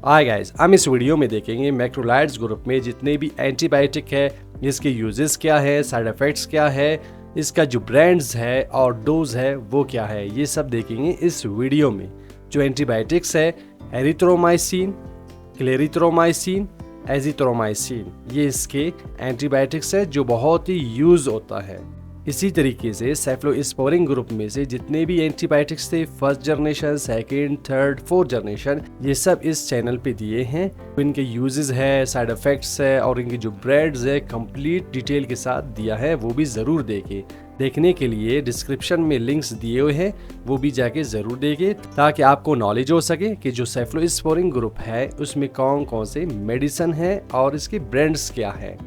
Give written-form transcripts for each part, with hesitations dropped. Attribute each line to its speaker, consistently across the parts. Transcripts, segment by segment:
Speaker 1: Hi guys, हम इस video में देखेंगे मैक्रोलाइड्स ग्रुप में जितने भी एंटीबायोटिक है, इसके यूजेस क्या है, साइड इफेक्ट्स क्या है, इसका जो ब्रांड्स है और डोज है वो क्या है, ये सब देखेंगे इस वीडियो में। जो एंटीबायोटिक्स है एरिथ्रोमाइसिन, क्लेरिथ्रोमाइसिन, एजिथ्रोमाइसिन, ये इसके एंटीबायोटिक्स है जो बहुत ही यूज होता है। इसी तरीके से सेफ्लोस्पोरिन ग्रुप में से जितने भी एंटीबायोटिक्स थे, first generation, second, third, fourth generation, ये सब इस चैनल पे दिए हैं। इनके यूजेस है, साइड इफेक्ट्स है और इनके जो ब्रांड्स है कंप्लीट डिटेल के साथ दिया है, वो भी जरूर देखें। देखने के लिए डिस्क्रिप्शन में लिंक्स दिए हुए हैं, वो भी जाके जरूर देखें ताकि आपको नॉलेज हो सके कि जो सेफ्लोस्पोरिन ग्रुप है उसमें कौन कौन से मेडिसिन है और इसके ब्रांड्स क्या है।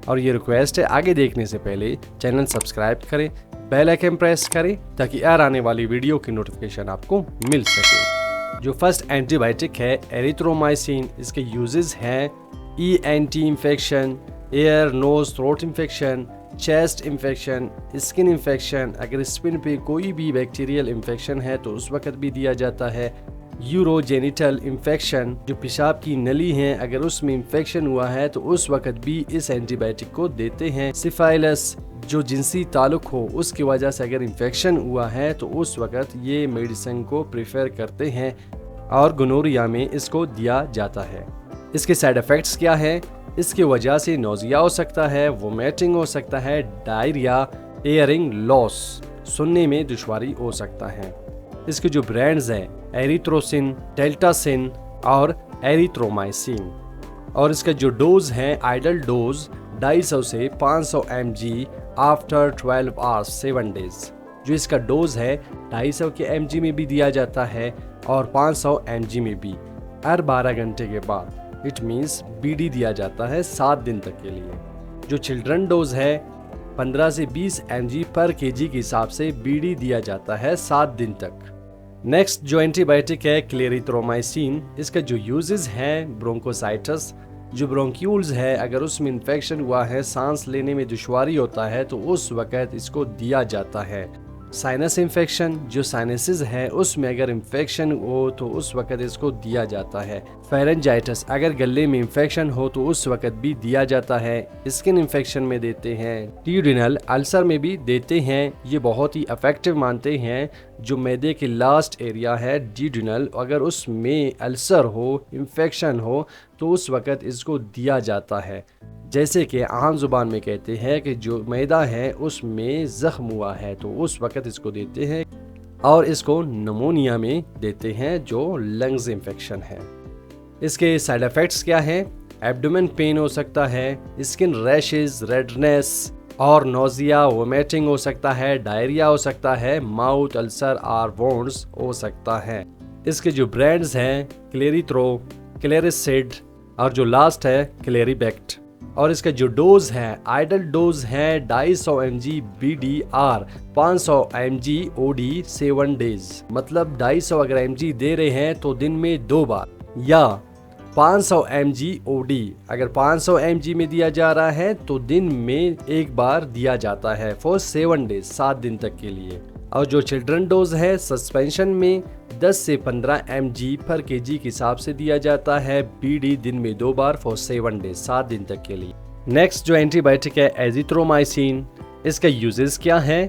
Speaker 1: और ये रिक्वेस्ट है, आगे देखने से पहले चैनल सब्सक्राइब करें, बेल आइकन प्रेस करें ताकि यार आने वाली वीडियो की नोटिफिकेशन आपको मिल सके। जो फर्स्ट एंटीबायोटिक है एरिथ्रोमाइसिन, इसके यूजेस हैं ENT infection, air nose throat infection, chest infection, skin infection, अगर स्किन पे कोई भी बैक्टीरियल इन्फेक्शन है तो उस वक्त भी दिया जाता है। यूरोजेनिटल इन्फेक्शन, जो पेशाब की नली है अगर उसमें इन्फेक्शन हुआ है तो उस वक्त भी इस एंटीबायोटिक को देते हैं। सिफाइलस, जो जिनसी ताल्लुक हो उसकी वजह से अगर इन्फेक्शन हुआ है तो उस वक्त ये मेडिसिन को प्रेफर करते हैं और गोनोरिया में इसको दिया जाता है। इसके साइड इफेक्ट्स क्या है? इसकी वजह से नोजिया हो सकता है, वोमिटिंग हो सकता है, डायरिया, एयरिंग लॉस, सुनने में दुश्वारी हो सकता है। इसके जो ब्रांड्स हैं एरिथ्रोसिन, डेल्टासिन और एरिथ्रोमाइसिन, और इसका जो डोज है आइडल डोज 250 से 500 mg आफ्टर 12 आवर्स 7 डेज। जो इसका डोज है 250 के mg में भी दिया जाता है और 500 mg में भी हर 12 घंटे के बाद। इट मीन्स BD दिया जाता है 7 दिन तक के लिए। जो चिल्ड्रन डोज है 15 से 20 mg पर kg के हिसाब से BD दिया जाता है 7 दिन तक। नेक्स्ट जो एंटीबायोटिक है क्लेरिथ्रोमाइसिन, इसका जो यूजेस हैं ब्रोंकोसाइटिस, जो ब्रोंक्यूल्स है अगर उसमें इन्फेक्शन हुआ है, सांस लेने में दुश्वारी होता है तो उस वक्त इसको दिया जाता है। साइनस इन्फेक्शन, जो साइनसेस है उसमें अगर इन्फेक्शन हो तो उस वक्त इसको दिया जाता है। फेरेंजाइटिस, अगर गले में इन्फेक्शन हो तो उस वक्त भी दिया जाता है। स्किन इन्फेक्शन में देते हैं, ड्यूडेनल अल्सर में भी देते हैं। ये बहुत ही इफेक्टिव मानते हैं। जो मैदे के लास्ट एरिया है ड्यूडेनल, अगर उसमें अल्सर हो, इन्फेक्शन हो तो उस वक्त इसको दिया जाता है। जैसे कि आम जुबान में कहते हैं कि जो मैदा है उसमें जख्म हुआ है तो उस वक्त इसको देते हैं। और इसको निमोनिया में देते हैं जो लंग्स इन्फेक्शन है। इसके साइड इफेक्ट्स क्या हैं? एब्डोमेन पेन हो सकता है, स्किन रैशेस, रेडनेस और नोजिया, वोमिटिंग हो सकता है, डायरिया हो सकता है, माउथ अल्सर और वोन्स हो सकता है। इसके जो ब्रांड्स हैं क्लेरिथ्रो, क्लेरिसिड और जो लास्ट है क्लेरिबेक्ट। और इसका जो डोज है आइडल डोज है 250 mg BD और 500 mg OD 7 डेज। मतलब 250 अगर mg दे रहे हैं तो दिन में 2 बार, या 500 mg OD अगर 500 mg में दिया जा रहा है तो दिन में 1 बार दिया जाता है फॉर 7 डेज, 7 दिन तक के लिए। और जो चिल्ड्रन डोज है सस्पेंशन में 10 से 15 mg पर kg के हिसाब से दिया जाता है। BD दिन में 2 बार फॉर 7 डेज, 7 दिन तक के लिए। नेक्स्ट जो एंटीबायोटिक है एजिथ्रोमाइसिन, इसका यूजेस क्या है?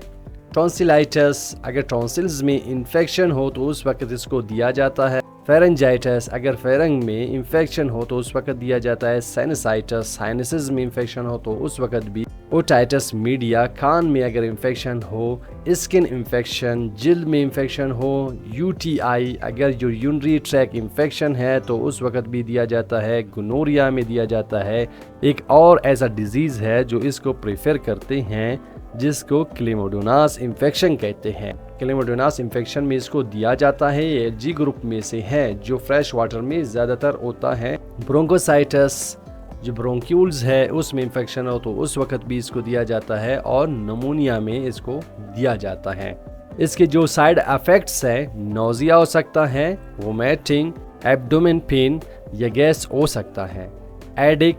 Speaker 1: टॉन्सिलाइटिस, अगर टॉन्सिल्स में इन्फेक्शन हो तो उस वक्त इसको दिया जाता है। फेरेंजाइटिस, अगर फेरंग में इन्फेक्शन हो तो उस वक्त दिया जाता है। साइनसाइटिस, साइनसेस में इन्फेक्शन हो तो उस वक्त भी। ओटाइटिस मीडिया, कान में अगर इन्फेक्शन हो, स्किन इन्फेक्शन, जिल्द में इन्फेक्शन हो, UTI, अगर जो यूरिनरी ट्रैक इन्फेक्शन है तो उस वक्त भी दिया जाता है। गोनोरिया में दिया जाता है। एक और ऐसा डिजीज़ है जो इसको प्रेफर करते हैं जिसको क्लेमोडोनास इन्फेक्शन कहते हैं। क्लेमोडोनास इन्फेक्शन में इसको दिया जाता है। ये G ग्रुप में से है जो फ्रेश वाटर में ज़्यादातर होता है। ब्रोंकोसाइटिस, जो ब्रोंक्यूल्स है उसमें इन्फेक्शन हो तो उस वक्त भी इसको दिया जाता है। और निमोनिया में इसको दिया जाता है। इसके जो साइड इफेक्ट्स है, नोजिया हो सकता है, वोमिटिंग, एब्डोमेन पेन या गैस हो सकता है, एडिक,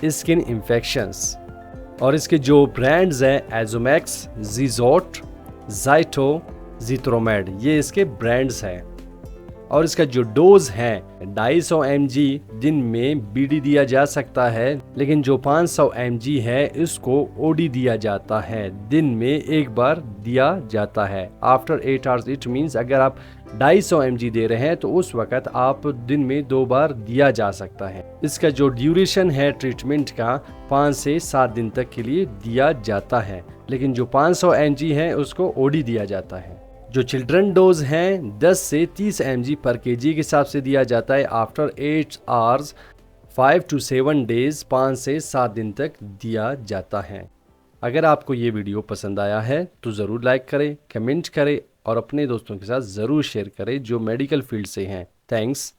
Speaker 1: स्किन इन्फेक्शंस। और इसके जो ब्रांड्स हैं एजोमैक्स, जीजोट, जाइटो, जीथ्रोमेड, ये इसके ब्रांड्स हैं। और इसका जो डोज है 250 mg दिन में बीडी दिया जा सकता है, लेकिन जो 500 mg है इसको ओडी दिया जाता है, दिन में एक बार दिया जाता है आफ्टर 8 आवर्स। इट मीन्स अगर आप 250 mg दे रहे हैं तो उस वक्त आप दिन में 2 बार दिया जा सकता है। इसका जो ड्यूरेशन है ट्रीटमेंट का 5 से 7 दिन तक के लिए दिया जाता है, लेकिन जो 500 mg है उसको ओडी दिया जाता है। जो चिल्ड्रन डोज हैं 10 से 30 mg पर केजी के हिसाब से दिया जाता है आफ्टर 8 आवर्स 5 to 7 डेज, 5 से 7 दिन तक दिया जाता है। अगर आपको ये वीडियो पसंद आया है तो ज़रूर लाइक करें, कमेंट करें और अपने दोस्तों के साथ ज़रूर शेयर करें जो मेडिकल फील्ड से हैं। थैंक्स।